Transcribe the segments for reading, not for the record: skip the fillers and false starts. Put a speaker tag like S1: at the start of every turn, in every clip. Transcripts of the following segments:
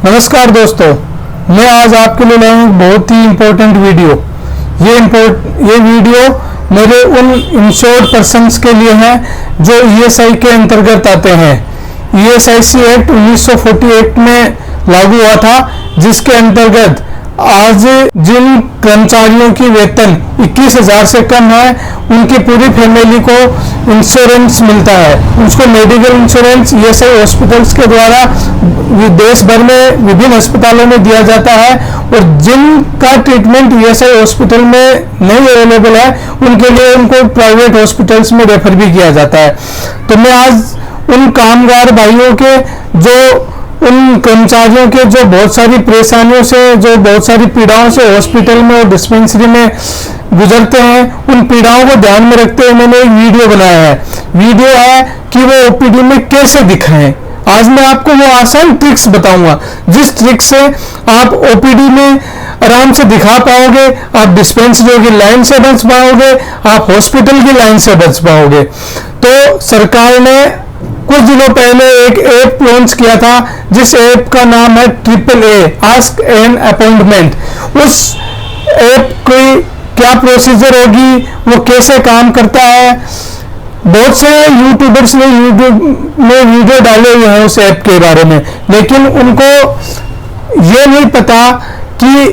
S1: नमस्कार दोस्तों, मैं आज आपके लिए लाया हूँ बहुत ही इम्पोर्टेंट वीडियो। ये वीडियो मेरे उन इंश्योर्ड पर्सन्स के लिए है जो ईएसआई के अंतर्गत आते हैं। ईएसआईसी एक्ट 1948 में लागू हुआ था, जिसके अंतर्गत आज जिन कर्मचारियों की वेतन 21,000 से कम है, उनकी पूरी फैमिली को इंश्योरेंस मिलता है। उसको मेडिकल इंश्योरेंस ईएसआई हॉस्पिटल्स के द्वारा देश भर में विभिन्न अस्पतालों में दिया जाता है, और जिनका ट्रीटमेंट ईएसआई हॉस्पिटल में नहीं अवेलेबल है, उनके लिए उनको प्राइवेट हॉस्पिटल्स में रेफर भी किया जाता है। तो मैं आज उन कामगार भाइयों के, जो उन कर्मचारियों के जो बहुत सारी परेशानियों से, जो बहुत सारी पीड़ाओं से हॉस्पिटल में और डिस्पेंसरी में गुजरते हैं, उन पीड़ाओं को ध्यान में रखते हुए मैंने एक वीडियो बनाया है। वीडियो है कि वो ओपीडी में कैसे दिखाएं। आज मैं आपको वो आसान ट्रिक्स बताऊंगा, जिस ट्रिक से आप ओपीडी में आराम से दिखा पाओगे, आप डिस्पेंसरी की लाइन से बच पाओगे, आप हॉस्पिटल की लाइन से बच पाओगे। तो सरकार ने कुछ दिनों पहले एक ऐप लॉन्च किया था, जिस ऐप का नाम है AAA आस्क एन अपॉइंटमेंट। उस ऐप की क्या प्रोसीजर होगी, वो कैसे काम करता है, बहुत से यूट्यूबर्स ने यूट्यूब में वीडियो डाले हुए हैं उस ऐप के बारे में, लेकिन उनको ये नहीं पता कि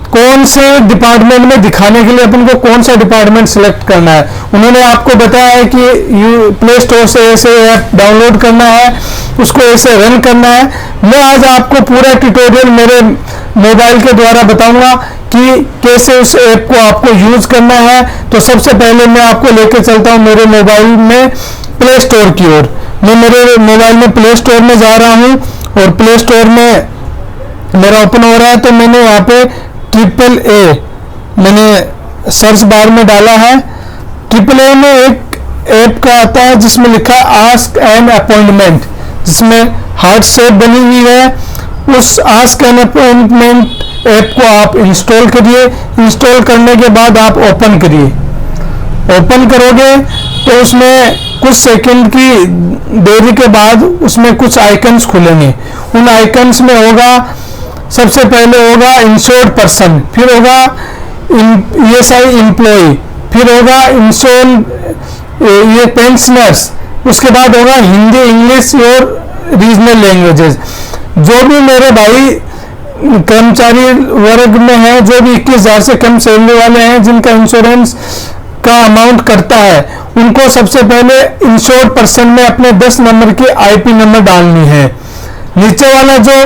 S1: कौन से डिपार्टमेंट में दिखाने के लिए अपन को कौन सा डिपार्टमेंट सिलेक्ट करना है। उन्होंने आपको बताया है कि प्ले स्टोर से ऐसे ऐप डाउनलोड करना है, उसको ऐसे रन करना है। मैं आज आपको पूरा ट्यूटोरियल मेरे मोबाइल के द्वारा बताऊंगा कि कैसे उस ऐप को आपको यूज करना है। तो सबसे पहले मैं आपको लेकर चलता हूं मेरे मोबाइल में प्ले स्टोर की ओर। मैं मेरे मोबाइल में प्ले स्टोर में जा रहा हूं, और प्ले स्टोर में मेरा ओपन हो रहा है। तो मैंने यहाँ पे AAA मैंने सर्च बार में डाला है। AAA में एक ऐप का आता है जिसमें लिखा है आस्क एन अपॉइंटमेंट, जिसमें हार्ट शेप बनी हुई है। उस आस्क एन अपॉइंटमेंट ऐप को आप इंस्टॉल करिए। इंस्टॉल करने के बाद आप ओपन करिए। ओपन करोगे तो उसमें कुछ सेकंड की देरी के बाद उसमें कुछ आइकन्स खुलेंगे। उन आइकन्स में होगा, सबसे पहले होगा इंश्योर्ड पर्सन, फिर होगा ईएसआई एम्प्लॉय, फिर होगा ये पेंशनर्स, उसके बाद होगा हिंदी, इंग्लिश और रीजनल लैंग्वेजेस। जो भी मेरे भाई कर्मचारी वर्ग में है, जो भी 21,000 से कम सैलरी वाले हैं, जिनका इंश्योरेंस का अमाउंट करता है, उनको सबसे पहले इंश्योर्ड पर्सन में अपने 10 नंबर की आईपी नंबर डालनी है। नीचे वाला जो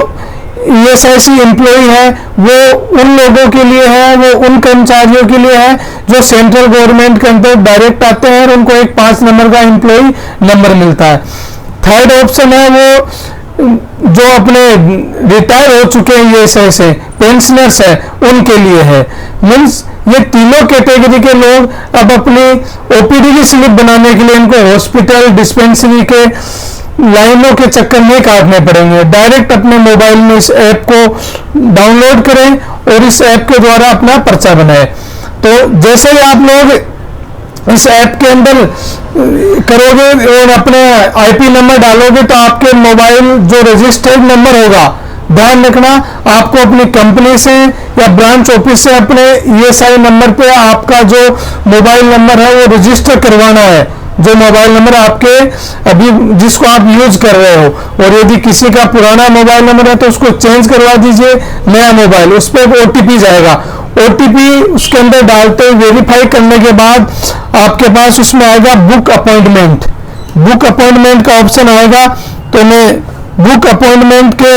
S1: ईएसआईसी एम्प्लॉय है, वो उन लोगों के लिए है, वो उन कर्मचारियों के लिए है जो सेंट्रल गवर्नमेंट के अंदर डायरेक्ट आते हैं, और उनको एक 5 नंबर का एम्प्लॉय नंबर मिलता है। थर्ड ऑप्शन है वो जो अपने रिटायर हो चुके हैं ईएसआई से, पेंशनर्स है, उनके लिए है। मीन्स ये तीनों कैटेगरी के लोग अब अपनी ओपीडी की स्लिप बनाने के लिए इनको हॉस्पिटल, डिस्पेंसरी के लाइनों के चक्कर नहीं काटने पड़ेंगे। डायरेक्ट अपने मोबाइल में इस ऐप को डाउनलोड करें और इस ऐप के द्वारा अपना पर्चा बनाएं। तो जैसे ही आप लोग इस ऐप के अंदर करोगे और अपने आईपी नंबर डालोगे, तो आपके मोबाइल जो रजिस्टर्ड नंबर होगा, ध्यान रखना, आपको अपनी कंपनी से या ब्रांच ऑफिस से अपने ईएसआई नंबर पे आपका जो मोबाइल नंबर है वो रजिस्टर करवाना है। जो मोबाइल नंबर आपके अभी जिसको आप यूज कर रहे हो, और यदि किसी का पुराना मोबाइल नंबर है तो उसको चेंज करवा दीजिए, नया मोबाइल, उस पर ओटीपी जाएगा। ओटीपी उसके अंदर डालते हुए वेरीफाई करने के बाद आपके पास उसमें आएगा बुक अपॉइंटमेंट। बुक अपॉइंटमेंट का ऑप्शन आएगा, तो मैं बुक अपॉइंटमेंट के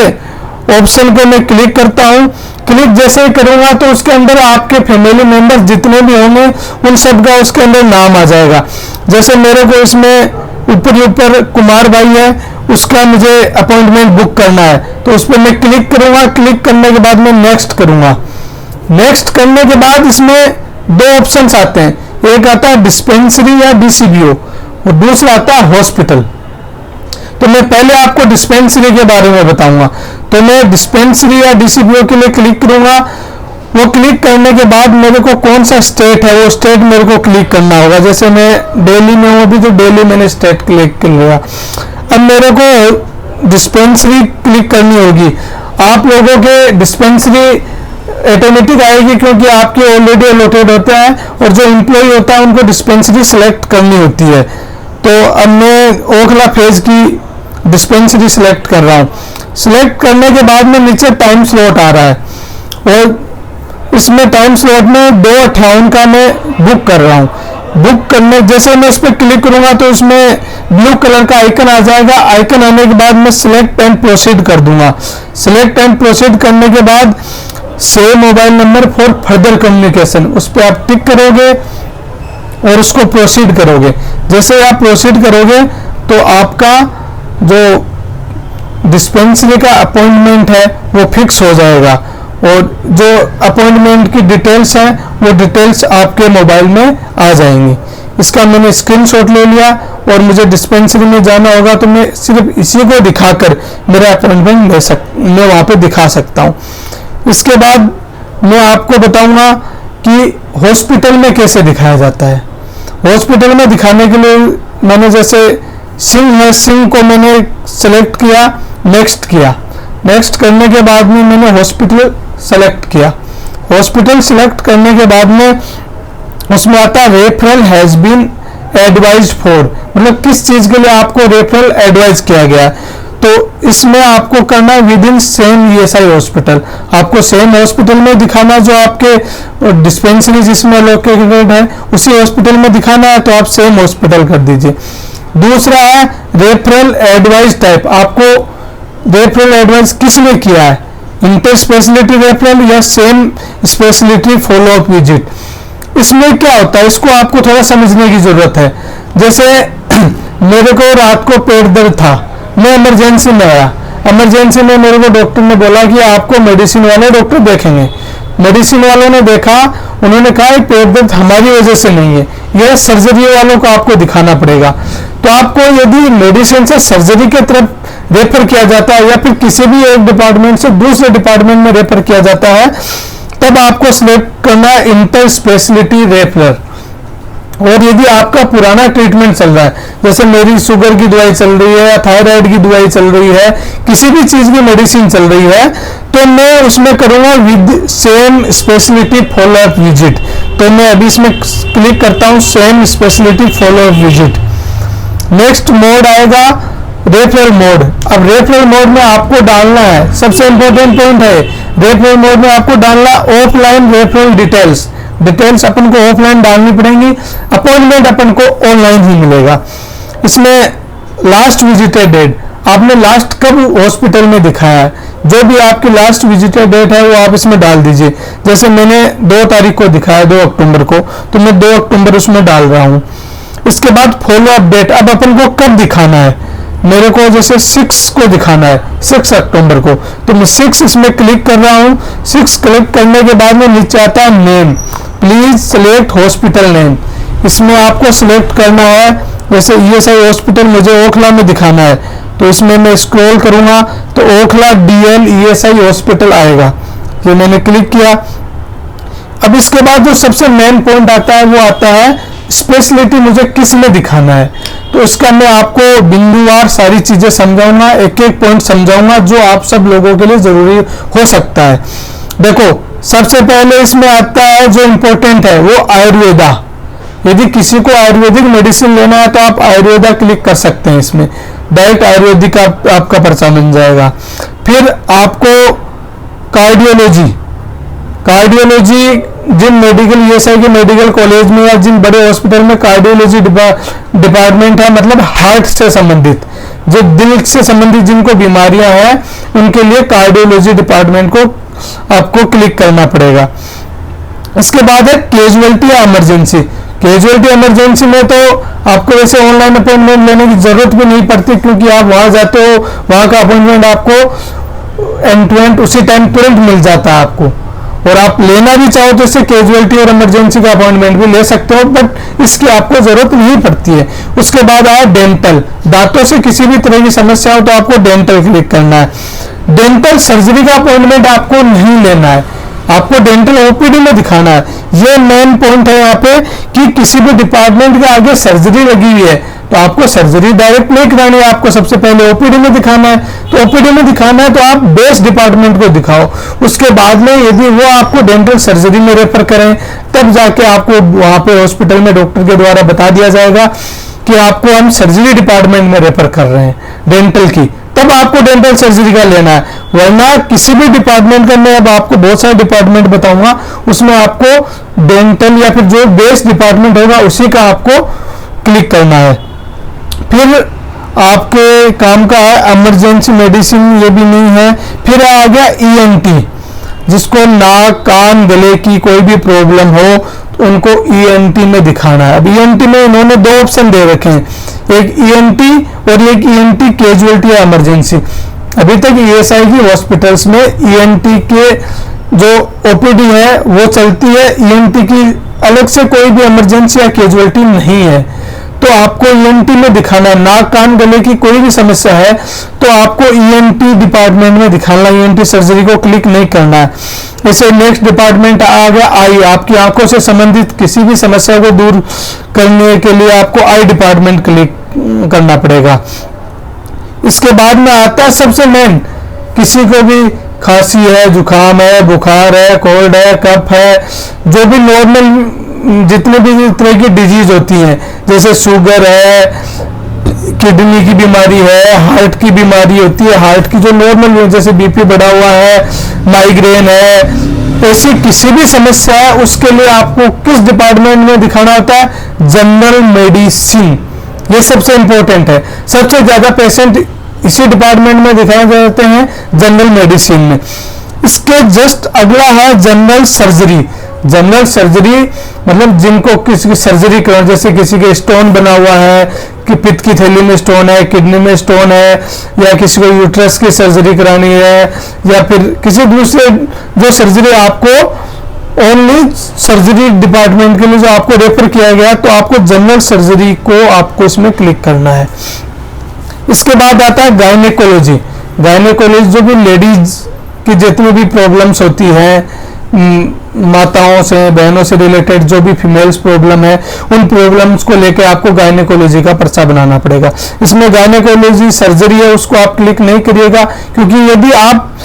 S1: ऑप्शन को मैं क्लिक करता हूं। क्लिक जैसे ही करूंगा तो उसके अंदर आपके फैमिली मेंबर्स जितने भी होंगे, उन सब का उसके अंदर नाम आ जाएगा। जैसे मेरे को इसमें ऊपर कुमार भाई है, उसका मुझे अपॉइंटमेंट बुक करना है, तो उस पर मैं क्लिक करूंगा। क्लिक करने के बाद मैं नेक्स्ट करूंगा। नेक्स्ट करने के बाद इसमें 2 ऑप्शंस आते हैं, एक आता है डिस्पेंसरी या डीसीबीओ, और दूसरा आता है हॉस्पिटल। तो मैं पहले आपको डिस्पेंसरी के बारे में बताऊंगा। तो मैं डिस्पेंसरी या डीसीबीओ के लिए क्लिक करूंगा। वो क्लिक करने के बाद मेरे को कौन सा स्टेट है वो स्टेट मेरे को क्लिक करना होगा। जैसे मैं दिल्ली में हूँ अभी, तो दिल्ली मैंने स्टेट क्लिक कर लिया। अब मेरे को डिस्पेंसरी क्लिक करनी होगी। आप लोगों के डिस्पेंसरी ऑटोमेटिक आएगी, क्योंकि आपके ऑलरेडी अलॉटेड होता है, और जो एम्प्लॉय होता है उनको डिस्पेंसरी सेलेक्ट करनी होती है। तो अब मैं ओखला फेज की डिस्पेंसरी सेलेक्ट कर रहा हूँ। सेलेक्ट करने के बाद में नीचे टाइम स्लॉट आ रहा है, और इसमें टाइम स्लॉट में 2:58 का मैं बुक कर रहा हूँ। बुक करने जैसे मैं इस पर क्लिक करूंगा तो इसमें ब्लू कलर का आइकन आ जाएगा। आइकन आने के बाद मैं सिलेक्ट एंड प्रोसीड कर दूंगा। सिलेक्ट एंड प्रोसीड करने के बाद save mobile number for further communication, उस पर आप टिक करोगे और उसको प्रोसीड करोगे। जैसे आप प्रोसीड करोगे तो आपका जो डिस्पेंसरी का अपॉइंटमेंट है वो फिक्स हो जाएगा, और जो अपॉइंटमेंट की डिटेल्स हैं वो डिटेल्स आपके मोबाइल में आ जाएंगी। इसका मैंने स्क्रीनशॉट ले लिया, और मुझे डिस्पेंसरी में जाना होगा तो मैं सिर्फ इसी को दिखाकर मेरा अपॉइंटमेंट मैं वहाँ पे दिखा सकता हूँ। इसके बाद मैं आपको बताऊंगा कि हॉस्पिटल में कैसे दिखाया जाता है। हॉस्पिटल में दिखाने के लिए मैंने जैसे सिंह है, सिंह को मैंने सेलेक्ट किया, नेक्स्ट किया। नेक्स्ट करने के बाद में मैंने हॉस्पिटल सेलेक्ट किया। हॉस्पिटल सेलेक्ट करने के बाद में उसमें आता है referral has been advised for, मतलब किस चीज के लिए आपको रेफरल एडवाइज किया गया। तो इसमें आपको करना है with in same ESI hospital. आपको सेम हॉस्पिटल में दिखाना, जो आपके डिस्पेंसरी जिसमें लोकेटेड है उसी हॉस्पिटल में दिखाना है, तो आप सेम हॉस्पिटल कर दीजिए। दूसरा है रेफरल एडवाइस टाइप, आपको रेफरल एडवाइस किसने किया है, इंटर स्पेशलिटी रेफरल या same speciality follow up visit. इसमें क्या होता है, इसको आपको थोड़ा समझने की जरूरत है। जैसे मेरे को रात को पेट दर्द था, मैं इमरजेंसी में आया। इमरजेंसी में मेरे को डॉक्टर ने बोला कि आपको मेडिसिन वाले डॉक्टर देखेंगे। मेडिसिन वालों ने देखा, उन्होंने कहा पेट दर्द हमारी वजह से नहीं है, यह सर्जरी वालों को आपको दिखाना पड़ेगा। तो आपको यदि मेडिसिन से सर्जरी की तरफ रेफर किया जाता है या फिर किसी भी एक डिपार्टमेंट से दूसरे डिपार्टमेंट में रेफर किया जाता है, तब आपको सिलेक्ट करना है इंटर स्पेशलिटी रेफरर। और यदि आपका पुराना ट्रीटमेंट चल रहा है, जैसे मेरी शुगर की दवाई चल रही है या थायराइड की दवाई चल रही है, किसी भी चीज की मेडिसिन चल रही है, तो मैं उसमें करूंगा with same speciality follow up visit. तो मैं अभी इसमें क्लिक करता हूं same speciality follow up visit. Next mode आएगा रेफरल मोड। अब रेफरल मोड में आपको डालना है, सबसे इंपॉर्टेंट पॉइंट है, रेफरल मोड में आपको डालना ऑफलाइन रेफरल डिटेल्स। डिटेल्स अपन को ऑफलाइन डालनी पड़ेंगी, अपॉइंटमेंट अपन को ऑनलाइन ही मिलेगा। इसमें लास्ट विजिटेड डेट, आपने लास्ट कब हॉस्पिटल में दिखाया है, जो भी आपकी लास्ट विजिटेड डेट है वो आप इसमें डाल दीजिए। जैसे मैंने 2 तारीख को दिखाया, 2 अक्टूबर को, तो मैं 2 अक्टूबर उसमें डाल रहा हूँ। इसके बाद फॉलो अप डेट, अब अपन को कब दिखाना है, मेरे को जैसे 6 को दिखाना है, 6 अक्टूबर को, तो मैं 6 इसमें क्लिक कर रहा हूँ। 6 क्लिक करने के बाद में नीचे आता है name, please select hospital name. इसमें आपको सिलेक्ट करना है, जैसे ईएसआई हॉस्पिटल मुझे ओखला में दिखाना है, तो इसमें मैं स्क्रॉल करूंगा तो ओखला डीएल ईएसआई हॉस्पिटल आएगा, ये मैंने क्लिक किया। अब इसके बाद जो सबसे मेन पॉइंट आता है वो आता है स्पेशलिटी मुझे किस में दिखाना है। तो इसका मैं आपको बिंदुवार सारी चीजें समझाऊंगा, एक एक पॉइंट समझाऊंगा जो आप सब लोगों के लिए जरूरी हो सकता है। देखो, सबसे पहले इसमें आता है जो इम्पोर्टेंट है वो आयुर्वेदा। यदि किसी को आयुर्वेदिक मेडिसिन लेना है तो आप आयुर्वेदा क्लिक कर सकते हैं, इसमें डायरेक्ट आयुर्वेदिक आपका पर्चा बन जाएगा। फिर आपको कार्डियोलॉजी, कार्डियोलॉजी जिन मेडिकल ईएसआई के मेडिकल कॉलेज में या जिन बड़े हॉस्पिटल में कार्डियोलॉजी डिपार्टमेंट है, मतलब हार्ट से संबंधित, जो दिल से संबंधित जिनको बीमारियां हैं, उनके लिए कार्डियोलॉजी डिपार्टमेंट को आपको क्लिक करना पड़ेगा। इसके बाद है कैजुअलिटी या इमरजेंसी। कैजुअलिटी इमरजेंसी में तो आपको वैसे ऑनलाइन अपॉइंटमेंट लेने की जरूरत भी नहीं पड़ती, क्योंकि आप वहां जाते हो, वहां का अपॉइंटमेंट आपको एंड टू एंड उसी टाइम तुरंत मिल जाता है आपको। और आप लेना भी चाहो तो इससे कैजुअलिटी और इमरजेंसी का अपॉइंटमेंट भी ले सकते हो, बट इसकी आपको जरूरत नहीं पड़ती है। उसके बाद आया डेंटल, दांतों से किसी भी तरह की समस्या हो तो आपको डेंटल क्लिक करना है। डेंटल सर्जरी का अपॉइंटमेंट आपको नहीं लेना है, आपको डेंटल ओपीडी में दिखाना है। ये मेन पॉइंट है यहाँ पे कि किसी भी डिपार्टमेंट के आगे सर्जरी लगी हुई है तो आपको सर्जरी डायरेक्ट नहीं करानी है, आपको सबसे पहले ओपीडी में दिखाना है। तो ओपीडी में दिखाना है तो आप बेस्ट डिपार्टमेंट को दिखाओ, उसके बाद में यदि वो आपको डेंटल सर्जरी में रेफर करें तब जाके आपको वहां पे हॉस्पिटल में डॉक्टर के द्वारा बता दिया जाएगा कि आपको हम सर्जरी डिपार्टमेंट में रेफर कर रहे हैं डेंटल की, तब आपको डेंटल सर्जरी का लेना है। वरना किसी भी डिपार्टमेंट का, मैं अब आपको बहुत सारे डिपार्टमेंट बताऊंगा, उसमें आपको डेंटल या फिर जो बेस्ट डिपार्टमेंट होगा उसी का आपको क्लिक करना है। फिर आपके काम का है इमरजेंसी मेडिसिन, ये भी नहीं है। फिर आ गया ईएनटी, जिसको नाक कान गले की कोई भी प्रॉब्लम हो तो उनको ईएनटी में दिखाना है। अब ईएनटी में इन्होंने दो ऑप्शन दे रखे हैं, एक ईएनटी और एक ईएनटी कैजुअलिटी या इमरजेंसी। अभी तक ईएसआई की हॉस्पिटल्स में ईएनटी के जो ओपीडी है वो चलती है, ईएनटी की अलग से कोई भी इमरजेंसी या कैजुअलिटी नहीं है। तो आपको ईएनटी में दिखाना है। नाक कान गले की कोई भी समस्या है तो आपको ईएनटी डिपार्टमेंट में दिखाना है, ईएनटी सर्जरी को क्लिक नहीं करना है। इसे नेक्स्ट डिपार्टमेंट आ गया आई, आपकी आंखों से संबंधित किसी भी समस्या को दूर करने के लिए आपको आई डिपार्टमेंट क्लिक करना पड़ेगा। इसके बाद में आता है सबसे मेन, किसी को भी खांसी है, जुकाम है, बुखार है, कोल्ड है, कफ है, जो भी नॉर्मल जितने भी तरह की डिजीज होती हैं, जैसे शुगर है, किडनी की बीमारी है, हार्ट की बीमारी होती है, हार्ट की जो नॉर्मल जैसे बीपी बढ़ा हुआ है, माइग्रेन है, ऐसी किसी भी समस्या है उसके लिए आपको किस डिपार्टमेंट में दिखाना होता है? General medicine. ये सबसे इंपॉर्टेंट है, सबसे ज्यादा पेशेंट इसी डिपार्टमेंट में दिखाए जाते हैं, जनरल मेडिसिन में। इसके जस्ट अगला है जनरल सर्जरी। जनरल सर्जरी मतलब जिनको किसी की सर्जरी करो, जैसे किसी के स्टोन बना हुआ है, कि पित्त की थैली में स्टोन है, किडनी में स्टोन है, या किसी को यूट्रस की सर्जरी करानी है, या फिर किसी दूसरे जो सर्जरी आपको ओनली सर्जरी डिपार्टमेंट के लिए जो आपको रेफर किया गया, तो आपको जनरल सर्जरी को आपको इसमें क्लिक करना है। इसके बाद आता है गायनेकोलॉजी। गायनेकोलॉजी जो भी लेडीज की जितनी भी प्रॉब्लम्स होती हैं, माताओं से बहनों से रिलेटेड जो भी फीमेल्स प्रॉब्लम है, उन प्रॉब्लम्स को लेकर आपको गायनेकोलॉजी का पर्चा बनाना पड़ेगा। इसमें गायनेकोलॉजी सर्जरी है उसको आप क्लिक नहीं करिएगा, क्योंकि यदि आप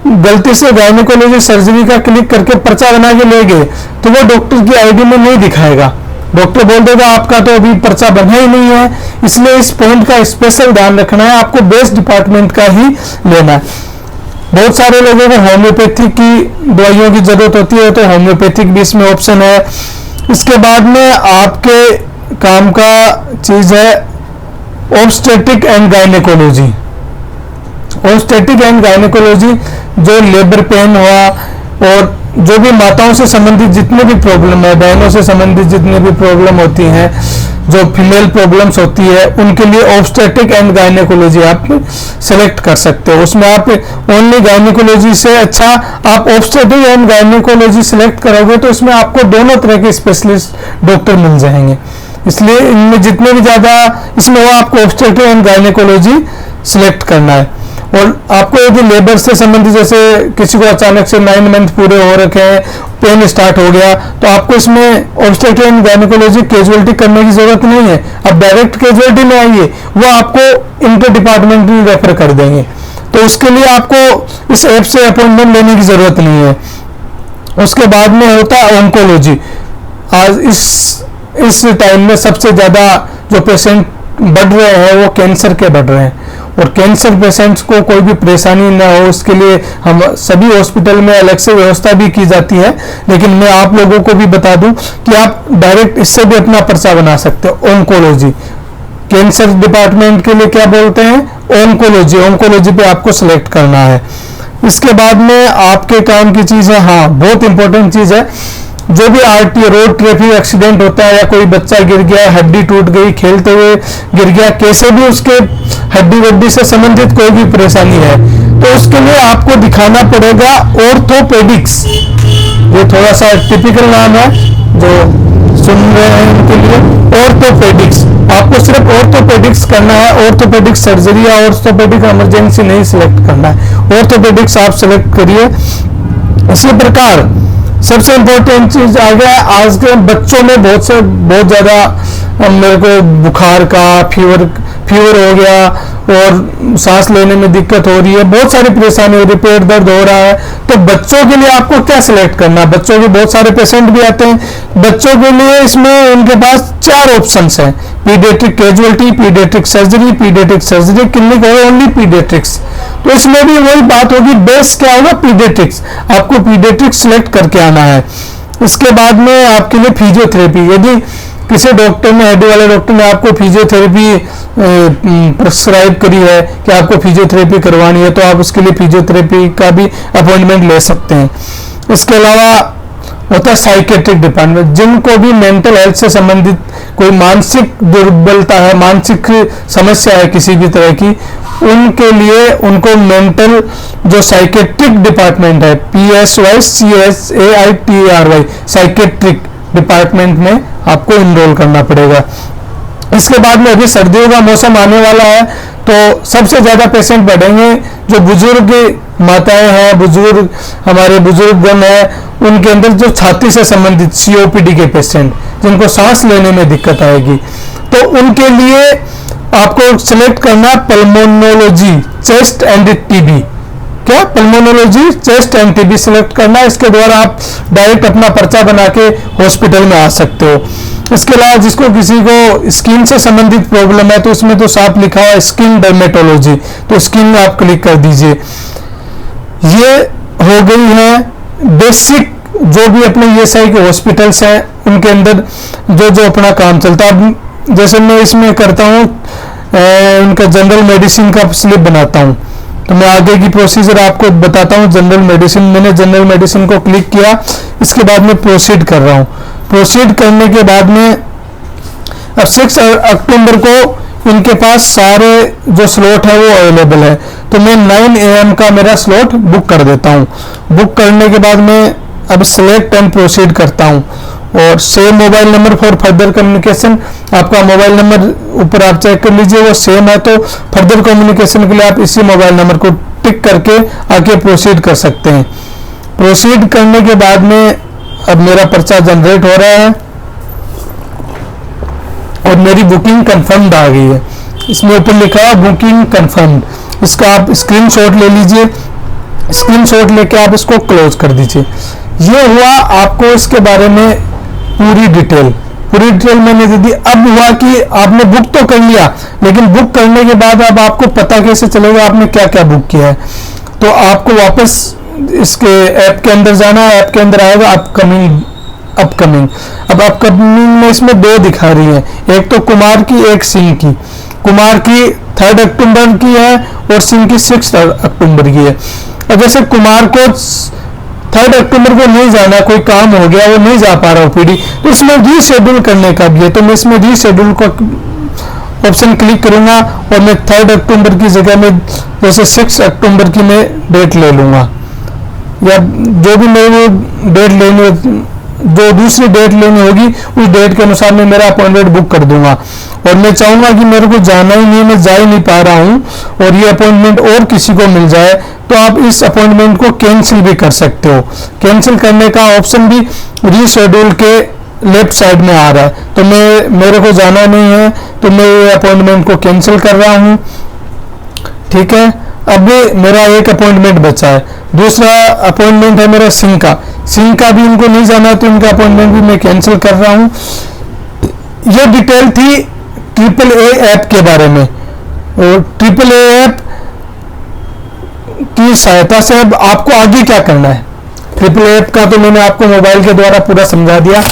S1: गलती से गायनेकोलॉजी सर्जरी का क्लिक करके पर्चा बना के ले गए तो वो डॉक्टर की आईडी में नहीं दिखाएगा, डॉक्टर बोल देगा आपका तो अभी पर्चा बना ही नहीं है। इसलिए इस पॉइंट का स्पेशल ध्यान रखना है, आपको बेस्ट डिपार्टमेंट का ही लेना है। बहुत सारे लोगों को होम्योपैथिक की दवाइयों की जरूरत होती है, तो होम्योपैथिक भी इसमें ऑप्शन है। इसके बाद में आपके काम का चीज है obstetric and gynaecology. Obstetric and gynaecology जो लेबर पेन हुआ और जो भी माताओं से संबंधित जितने भी प्रॉब्लम है, बहनों से संबंधित जितने भी प्रॉब्लम होती हैं, जो फीमेल प्रॉब्लम्स होती है, उनके लिए ऑब्स्टेटिक एंड गायनेकोलॉजी आप सेलेक्ट कर सकते हो। उसमें आप ओनली गायनेकोलॉजी से अच्छा आप ऑब्स्टेटिक एंड गायनेकोलॉजी सेलेक्ट करोगे तो इसमें आपको दोनों तरह के स्पेशलिस्ट डॉक्टर मिल जाएंगे। इसलिए इनमें जितने भी ज्यादा इसमें वो आपको ऑब्स्टेटिक एंड गायनेकोलॉजी सिलेक्ट करना है। और आपको यदि लेबर से संबंधित, जैसे किसी को अचानक से 9 मंथ पूरे हो रखे हैं, पेन स्टार्ट हो गया, तो आपको इसमें ऑब्स्टेटिक एंड गायनेकोलॉजी कैजुअलिटी करने की जरूरत नहीं है। अब डायरेक्ट कैजुअलिटी में आइए, वो आपको इंटर डिपार्टमेंट में रेफर कर देंगे, तो उसके लिए आपको इस ऐप से अपॉइंटमेंट लेने की जरूरत नहीं है। उसके बाद में होता है ऑन्कोलॉजी। आज इस टाइम में सबसे ज्यादा जो पेशेंट बढ़ रहे हैं वो कैंसर के बढ़ रहे हैं, और कैंसर पेशेंट्स को कोई भी परेशानी न हो उसके लिए हम सभी हॉस्पिटल में अलग से व्यवस्था भी की जाती है। लेकिन मैं आप लोगों को भी बता दूं कि आप डायरेक्ट इससे भी अपना पर्चा बना सकते हो। ऑन्कोलॉजी, कैंसर डिपार्टमेंट के लिए क्या बोलते हैं? ऑन्कोलॉजी। ऑन्कोलॉजी पे आपको सिलेक्ट करना है। इसके बाद में आपके काम की चीज है, हाँ बहुत इंपॉर्टेंट चीज है, जो भी आरटीओ रोड ट्रैफिक एक्सीडेंट होता है, या कोई बच्चा गिर गया, हड्डी टूट गई, खेलते हुए गिर गया, कैसे भी उसके हड्डी वड्डी से संबंधित कोई भी परेशानी है, तो उसके लिए आपको दिखाना पड़ेगा ऑर्थोपेडिक्स। ये थोड़ा सा टिपिकल नाम है जो सुन रहे हैं उनके लिए। ऑर्थोपेडिक्स, आपको सिर्फ ऑर्थोपेडिक्स करना है, ऑर्थोपेडिक सर्जरी या ऑर्थोपेडिक इमरजेंसी नहीं सिलेक्ट करना है, ऑर्थोपेडिक्स आप सिलेक्ट करिए। इसी प्रकार सबसे इम्पोर्टेंट चीज आ गया आज के बच्चों में बहुत ज्यादा मेरे को बुखार का फीवर हो गया और सांस लेने में दिक्कत हो रही है, बहुत सारी परेशानी हो रही है, पेट दर्द हो रहा है। तो बच्चों के लिए आपको क्या सिलेक्ट करना है? बच्चों के बहुत सारे पेशेंट भी आते हैं। बच्चों के लिए इसमें उनके पास 4 ऑप्शंस हैं, paediatric casualty, paediatric surgery clinic और ओनली पीडियाट्रिक्स। तो इसमें भी वही बात होगी, बेस क्या होगा? पीडियाट्रिक्स। आपको पीडियाट्रिक्स सिलेक्ट करके आना है। इसके बाद में आपके लिए फिजियोथेरेपी, यदि किसी डॉक्टर ने, हड्डी वाले डॉक्टर ने आपको फिजियोथेरेपी प्रिस्क्राइब करी है कि आपको फिजियोथेरेपी करवानी है, तो आप उसके लिए फिजियोथेरेपी का भी अपॉइंटमेंट ले सकते हैं। इसके अलावा होता है साइकेट्रिक डिपार्टमेंट, जिनको भी मेंटल हेल्थ से संबंधित कोई मानसिक दुर्बलता है, मानसिक समस्या है किसी भी तरह की, उनके लिए उनको मेंटल जो साइकेट्रिक डिपार्टमेंट है, PSYCHAITRY साइकेट्रिक डिपार्टमेंट में आपको इनरोल करना पड़ेगा। इसके बाद में अभी सर्दियों का मौसम आने वाला है, तो सबसे ज्यादा पेशेंट बढ़ेंगे जो बुजुर्ग माताएं हैं, बुजुर्ग हमारे बुजुर्गगण हैं, उनके अंदर जो छाती से संबंधित COPD के पेशेंट, जिनको सांस लेने में दिक्कत आएगी, तो उनके लिए आपको सिलेक्ट करना पल्मोनोलॉजी चेस्ट एंड टीबी। क्या? Pulmonology chest end TB select करना। इसके द्वारा आप डायरेक्ट अपना पर्चा बना के हॉस्पिटल में आ सकते हो। इसके अलावा जिसको किसी को स्किन से संबंधित प्रॉब्लम है, तो इसमें तो साफ लिखा हुआ है स्किन डर्मेटोलॉजी, तो स्किन में आप क्लिक कर दीजिए। ये हो गई है बेसिक जो भी अपने ESI के हॉस्पिटल्स हैं उनके अंदर जो अपना काम चलता है। अब जैसे मैं इसमें करता हूँ उनका जनरल मेडिसिन का स्लिप बनाता हूँ, तो मैं आगे की प्रोसीजर आपको बताता हूँ। जनरल मेडिसिन, मैंने जनरल मेडिसिन को क्लिक किया, इसके बाद में प्रोसीड कर रहा हूँ। प्रोसीड करने के बाद में अब 6 अक्टूबर को इनके पास सारे जो स्लॉट है वो अवेलेबल है, तो मैं 9 AM का मेरा स्लॉट बुक कर देता हूँ। बुक करने के बाद में अब सिलेक्ट एंड प्रोसीड करता हूँ, और same mobile number for further communication, आपका मोबाइल नंबर ऊपर आप चेक कर लीजिए, वो सेम है, तो फर्दर कम्युनिकेशन के लिए आप इसी मोबाइल नंबर को टिक करके आके प्रोसीड कर सकते हैं। प्रोसीड करने के बाद में अब मेरा पर्चा जनरेट हो रहा है और मेरी बुकिंग कंफर्म्ड आ गई है। इसमें ऊपर लिखा है बुकिंग कंफर्म्ड, इसका आप स्क्रीनशॉट ले लीजिए। स्क्रीनशॉट लेके आप इसको क्लोज कर दीजिए। ये हुआ आपको इसके बारे में पूरी डिटेल मैंने दे दी। अब हुआ कि आपने बुक तो कर लिया, लेकिन बुक करने के बाद अब आपको पता कैसे चलेगा आपने क्या क्या बुक किया है? तो आपको वापस इसके ऐप के अंदर जाना है। ऐप के अंदर आएगा अपकमिंग। अब अपकमिंग में इसमें 2 दिखा रही है, एक तो कुमार की, एक सिंह की। कुमार की 3 अक्टूबर की है और सिंह की 6 अक्टूबर की है। अब जैसे कुमार को 3 अक्टूबर को नहीं जाना, कोई काम हो गया, वो नहीं जा पा रहा OPD, तो इसमें रीशेड्यूल करने का भी है, तो मैं इसमें रीशेड्यूल को ऑप्शन क्लिक करूंगा और मैं 3 अक्टूबर की जगह में जैसे 6 अक्टूबर की मैं डेट ले लूंगा, या जो भी मेरे डेट लेनी, जो दूसरी डेट लेनी होगी उस डेट के अनुसार मैं मेरा अपॉइंटमेंट बुक कर दूंगा। और मैं चाहूंगा कि मेरे को जाना ही नहीं, मैं जा ही नहीं पा रहा हूं और ये अपॉइंटमेंट और किसी को मिल जाए, तो आप इस अपॉइंटमेंट को कैंसिल भी कर सकते हो। कैंसिल करने का ऑप्शन भी रीशेड्यूल के लेफ्ट साइड में आ रहा है। तो मेरे को जाना नहीं है, तो मैं ये अपॉइंटमेंट को कैंसिल कर रहा हूं। ठीक है, अब मेरा एक अपॉइंटमेंट बचा है। दूसरा अपॉइंटमेंट है मेरा सिंह का भी इनको नहीं जाना, तो इनका अपॉइंटमेंट भी मैं कैंसिल कर रहा हूं। ये डिटेल थी AAA ऐप के बारे में, और AAA ऐप की सहायता से अब आपको आगे क्या करना है। AAA ऐप का तो मैंने आपको मोबाइल के द्वारा पूरा समझा दिया।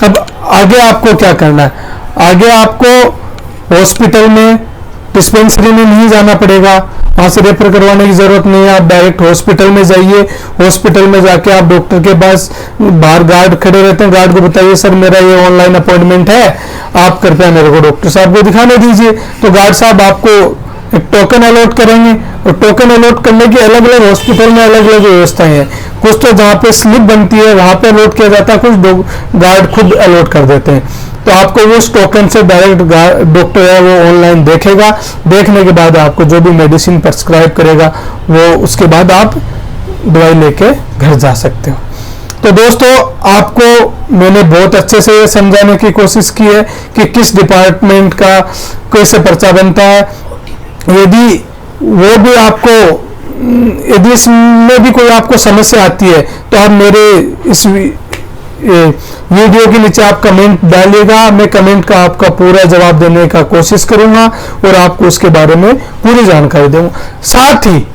S1: अब आगे आपको क्या करना है? आगे आपको हॉस्पिटल में, डिस्पेंसरी में नहीं जाना पड़ेगा, वहां से रेफर करवाने की जरूरत नहीं है। आप डायरेक्ट हॉस्पिटल में जाइए। हॉस्पिटल में जाके आप डॉक्टर के पास, बाहर गार्ड खड़े रहते हैं, गार्ड को बताइए सर मेरा ये ऑनलाइन अपॉइंटमेंट है, आप कृपया मेरे को डॉक्टर साहब को दिखाने दीजिए। तो गार्ड साहब आपको एक टोकन अलॉट करेंगे, और टोकन अलॉट करने की अलग अलग हॉस्पिटल में अलग अलग व्यवस्थाएं हैं। कुछ तो जहाँ पे स्लिप बनती है वहां पे अलॉट किया जाता है, कुछ गार्ड खुद अलॉट कर देते हैं। तो आपको उस टोकन से डायरेक्ट डॉक्टर है वो ऑनलाइन देखेगा। देखने के बाद आपको जो भी मेडिसिन प्रिस्क्राइब करेगा वो, उसके बाद आप दवाई लेके घर जा सकते हो। तो दोस्तों, आपको मैंने बहुत अच्छे से ये समझाने की कोशिश की है कि किस डिपार्टमेंट का कैसे पर्चा बनता है। यदि वो भी आपको, यदि इसमें भी कोई आपको समस्या आती है तो आप मेरे इस वीडियो के नीचे आप कमेंट डालिएगा, मैं कमेंट का आपका पूरा जवाब देने का कोशिश करूंगा और आपको उसके बारे में पूरी जानकारी दूंगा। साथ ही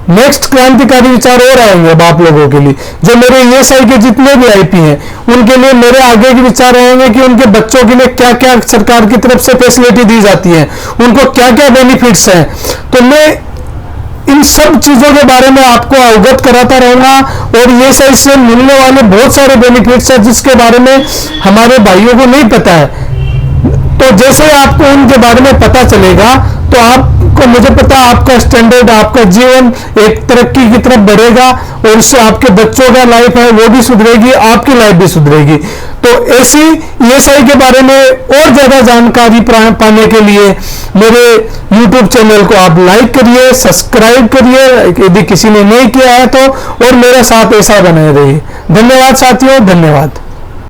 S1: नेक्स्ट क्रांतिकारी विचार और आएंगे अब आप लोगों के लिए। जो मेरे ईएसआई के जितने भी आईपी हैं उनके लिए मेरे आगे के विचार आएंगे कि उनके बच्चों के लिए क्या क्या सरकार की तरफ से फैसिलिटी दी जाती है, उनको क्या क्या बेनिफिट्स हैं। तो मैं इन सब चीजों के बारे में आपको अवगत कराता रहूंगा और ईएसआई से मिलने वाले बहुत सारे बेनिफिट्स हैं जिसके बारे में हमारे भाइयों को नहीं पता है। तो जैसे आपको उनके बारे में पता चलेगा तो आपको, मुझे पता है, आपका स्टैंडर्ड, आपका जीवन एक तरक्की की तरफ बढ़ेगा और उससे आपके बच्चों का लाइफ है वो भी सुधरेगी, आपकी लाइफ भी सुधरेगी। तो ऐसी ईएसआई के बारे में और ज्यादा जानकारी पाने के लिए मेरे YouTube चैनल को आप लाइक करिए, सब्सक्राइब करिए यदि किसी ने नहीं किया है तो, और मेरे साथ ऐसा बने रहिए। धन्यवाद साथियों, धन्यवाद।